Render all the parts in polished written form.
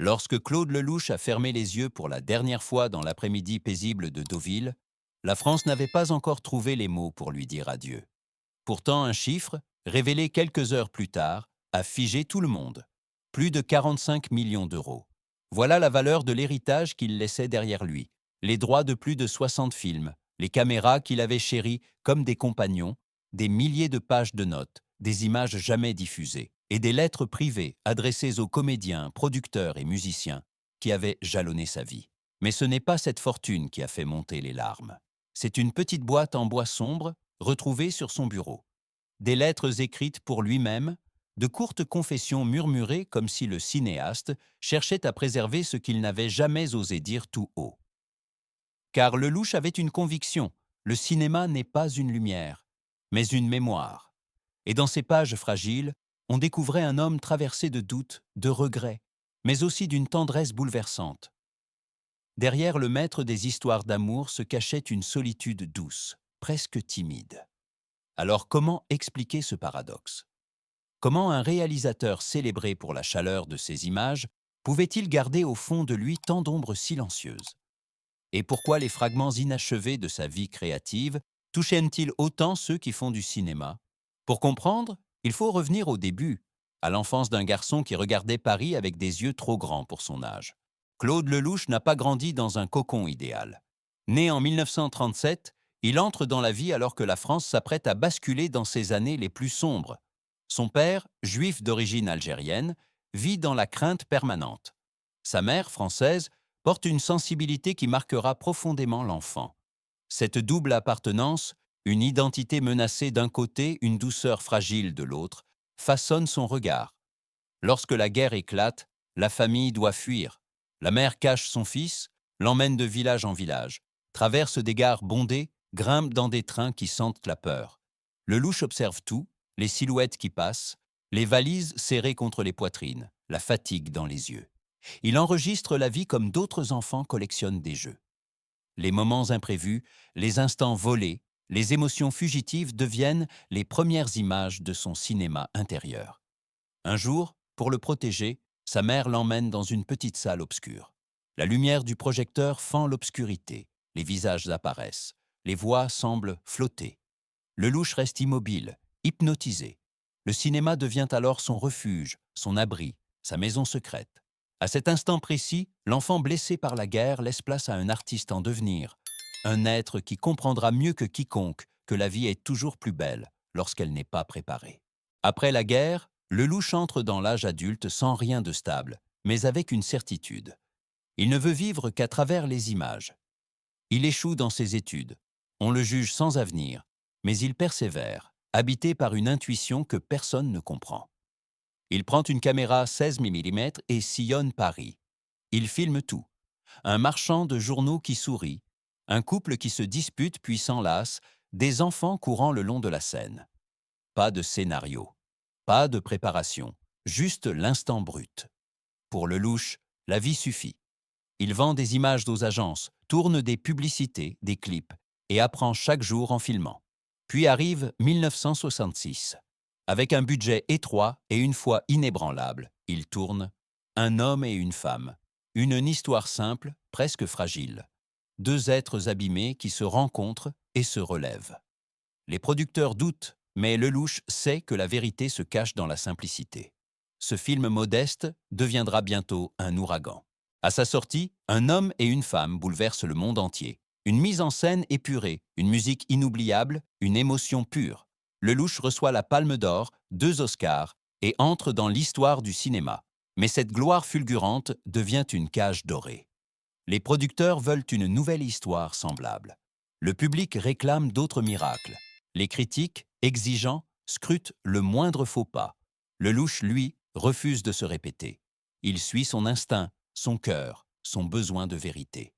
Lorsque Claude Lelouch a fermé les yeux pour la dernière fois dans l'après-midi paisible de Deauville, la France n'avait pas encore trouvé les mots pour lui dire adieu. Pourtant, un chiffre, révélé quelques heures plus tard, a figé tout le monde. Plus de 45 millions d'euros. Voilà la valeur de l'héritage qu'il laissait derrière lui. Les droits de plus de 60 films, les caméras qu'il avait chéries comme des compagnons, des milliers de pages de notes, des images jamais diffusées, et des lettres privées adressées aux comédiens, producteurs et musiciens qui avaient jalonné sa vie. Mais ce n'est pas cette fortune qui a fait monter les larmes. C'est une petite boîte en bois sombre retrouvée sur son bureau. Des lettres écrites pour lui-même, de courtes confessions murmurées comme si le cinéaste cherchait à préserver ce qu'il n'avait jamais osé dire tout haut. Car Lelouch avait une conviction, le cinéma n'est pas une lumière, mais une mémoire. Et dans ces pages fragiles, on découvrait un homme traversé de doutes, de regrets, mais aussi d'une tendresse bouleversante. Derrière le maître des histoires d'amour se cachait une solitude douce, presque timide. Alors comment expliquer ce paradoxe? Comment un réalisateur célébré pour la chaleur de ses images pouvait-il garder au fond de lui tant d'ombres silencieuses? Et pourquoi les fragments inachevés de sa vie créative touchaient-ils autant ceux qui font du cinéma? Pour comprendre, il faut revenir au début, à l'enfance d'un garçon qui regardait Paris avec des yeux trop grands pour son âge. Claude Lelouch n'a pas grandi dans un cocon idéal. Né en 1937, il entre dans la vie alors que la France s'apprête à basculer dans ses années les plus sombres. Son père, juif d'origine algérienne, vit dans la crainte permanente. Sa mère, française, porte une sensibilité qui marquera profondément l'enfant. Cette double appartenance, une identité menacée d'un côté, une douceur fragile de l'autre, façonne son regard. Lorsque la guerre éclate, la famille doit fuir. La mère cache son fils, l'emmène de village en village, traverse des gares bondées, grimpe dans des trains qui sentent la peur. Lelouch observe tout, les silhouettes qui passent, les valises serrées contre les poitrines, la fatigue dans les yeux. Il enregistre la vie comme d'autres enfants collectionnent des jeux. Les moments imprévus, les instants volés, les émotions fugitives deviennent les premières images de son cinéma intérieur. Un jour, pour le protéger, sa mère l'emmène dans une petite salle obscure. La lumière du projecteur fend l'obscurité, les visages apparaissent, les voix semblent flotter. Lelouch reste immobile, hypnotisé. Le cinéma devient alors son refuge, son abri, sa maison secrète. À cet instant précis, l'enfant blessé par la guerre laisse place à un artiste en devenir, un être qui comprendra mieux que quiconque que la vie est toujours plus belle lorsqu'elle n'est pas préparée. Après la guerre, Lelouch entre dans l'âge adulte sans rien de stable, mais avec une certitude. Il ne veut vivre qu'à travers les images. Il échoue dans ses études. On le juge sans avenir, mais il persévère, habité par une intuition que personne ne comprend. Il prend une caméra 16 mm et sillonne Paris. Il filme tout. Un marchand de journaux qui sourit, un couple qui se dispute puis s'enlace, des enfants courant le long de la Seine. Pas de scénario, pas de préparation, juste l'instant brut. Pour Lelouch, la vie suffit. Il vend des images aux agences, tourne des publicités, des clips, et apprend chaque jour en filmant. Puis arrive 1966. Avec un budget étroit et une foi inébranlable, il tourne Un homme et une femme. Une histoire simple, presque fragile. Deux êtres abîmés qui se rencontrent et se relèvent. Les producteurs doutent, mais Lelouch sait que la vérité se cache dans la simplicité. Ce film modeste deviendra bientôt un ouragan. À sa sortie, un homme et une femme bouleversent le monde entier. Une mise en scène épurée, une musique inoubliable, une émotion pure. Lelouch reçoit la Palme d'Or, 2 Oscars et entre dans l'histoire du cinéma. Mais cette gloire fulgurante devient une cage dorée. Les producteurs veulent une nouvelle histoire semblable. Le public réclame d'autres miracles. Les critiques, exigeants, scrutent le moindre faux pas. Lelouch, lui, refuse de se répéter. Il suit son instinct, son cœur, son besoin de vérité.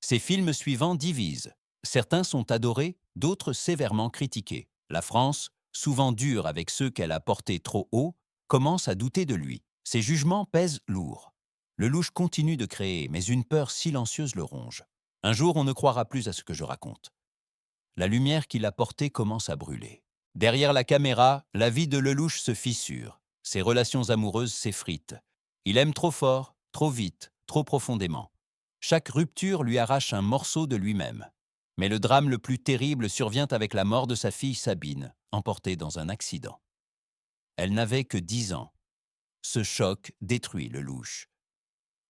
Ses films suivants divisent. Certains sont adorés, d'autres sévèrement critiqués. La France, souvent dure avec ceux qu'elle a portés trop haut, commence à douter de lui. Ses jugements pèsent lourd. Lelouch continue de créer, mais une peur silencieuse le ronge. Un jour, on ne croira plus à ce que je raconte. La lumière qu'il a portée commence à brûler. Derrière la caméra, la vie de Lelouch se fissure. Ses relations amoureuses s'effritent. Il aime trop fort, trop vite, trop profondément. Chaque rupture lui arrache un morceau de lui-même. Mais le drame le plus terrible survient avec la mort de sa fille Sabine, emportée dans un accident. Elle n'avait que 10 ans. Ce choc détruit Lelouch.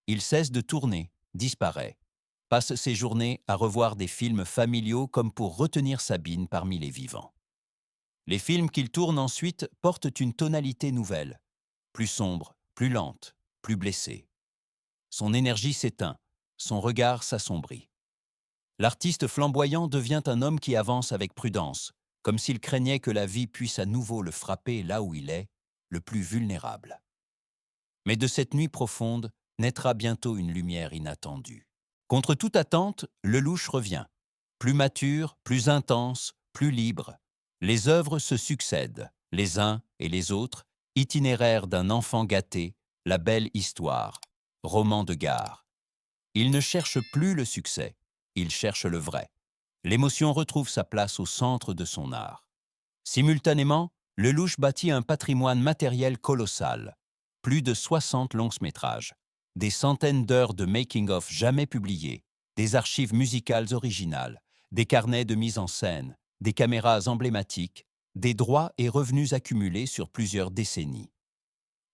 Il cesse de tourner, disparaît, passe ses journées à revoir des films familiaux comme pour retenir Sabine parmi les vivants. Les films qu'il tourne ensuite portent une tonalité nouvelle, plus sombre, plus lente, plus blessée. Son énergie s'éteint, son regard s'assombrit. L'artiste flamboyant devient un homme qui avance avec prudence, comme s'il craignait que la vie puisse à nouveau le frapper là où il est, le plus vulnérable. Mais de cette nuit profonde naîtra bientôt une lumière inattendue. Contre toute attente, Lelouch revient. Plus mature, plus intense, plus libre. Les œuvres se succèdent, les uns et les autres, itinéraire d'un enfant gâté, la belle histoire, roman de gare. Il ne cherche plus le succès, il cherche le vrai. L'émotion retrouve sa place au centre de son art. Simultanément, Lelouch bâtit un patrimoine matériel colossal. Plus de 60 longs-métrages, des centaines d'heures de making-of jamais publiées, des archives musicales originales, des carnets de mise en scène, des caméras emblématiques, des droits et revenus accumulés sur plusieurs décennies.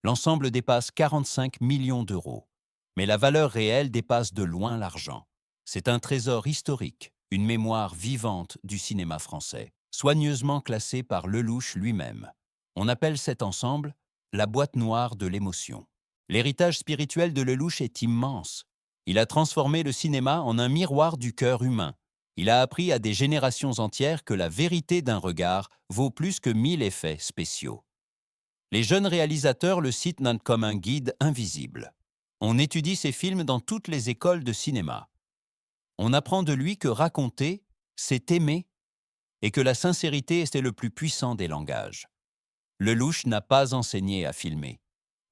L'ensemble dépasse 45 millions d'euros. Mais la valeur réelle dépasse de loin l'argent. C'est un trésor historique, une mémoire vivante du cinéma français, soigneusement classée par Lelouch lui-même. On appelle cet ensemble la boîte noire de l'émotion. L'héritage spirituel de Lelouch est immense. Il a transformé le cinéma en un miroir du cœur humain. Il a appris à des générations entières que la vérité d'un regard vaut plus que 1000 effets spéciaux. Les jeunes réalisateurs le citent comme un guide invisible. On étudie ses films dans toutes les écoles de cinéma. On apprend de lui que raconter, c'est aimer, et que la sincérité est le plus puissant des langages. Lelouch n'a pas enseigné à filmer.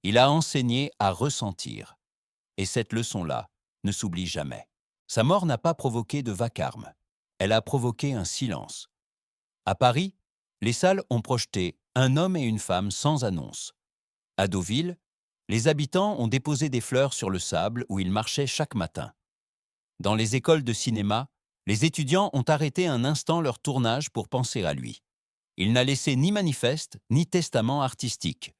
Il a enseigné à ressentir. Et cette leçon-là ne s'oublie jamais. Sa mort n'a pas provoqué de vacarme. Elle a provoqué un silence. À Paris, les salles ont projeté un homme et une femme sans annonce. À Deauville, les habitants ont déposé des fleurs sur le sable où ils marchaient chaque matin. Dans les écoles de cinéma, les étudiants ont arrêté un instant leur tournage pour penser à lui. Il n'a laissé ni manifeste, ni testament artistique.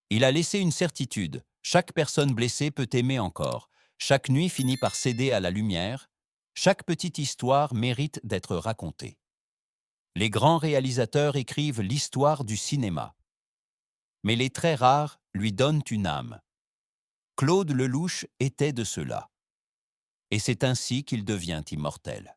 Il a laissé une certitude. Chaque personne blessée peut aimer encore. Chaque nuit finit par céder à la lumière. Chaque petite histoire mérite d'être racontée. Les grands réalisateurs écrivent l'histoire du cinéma. Mais les très rares lui donnent une âme. Claude Lelouch était de ceux-là. Et c'est ainsi qu'il devient immortel.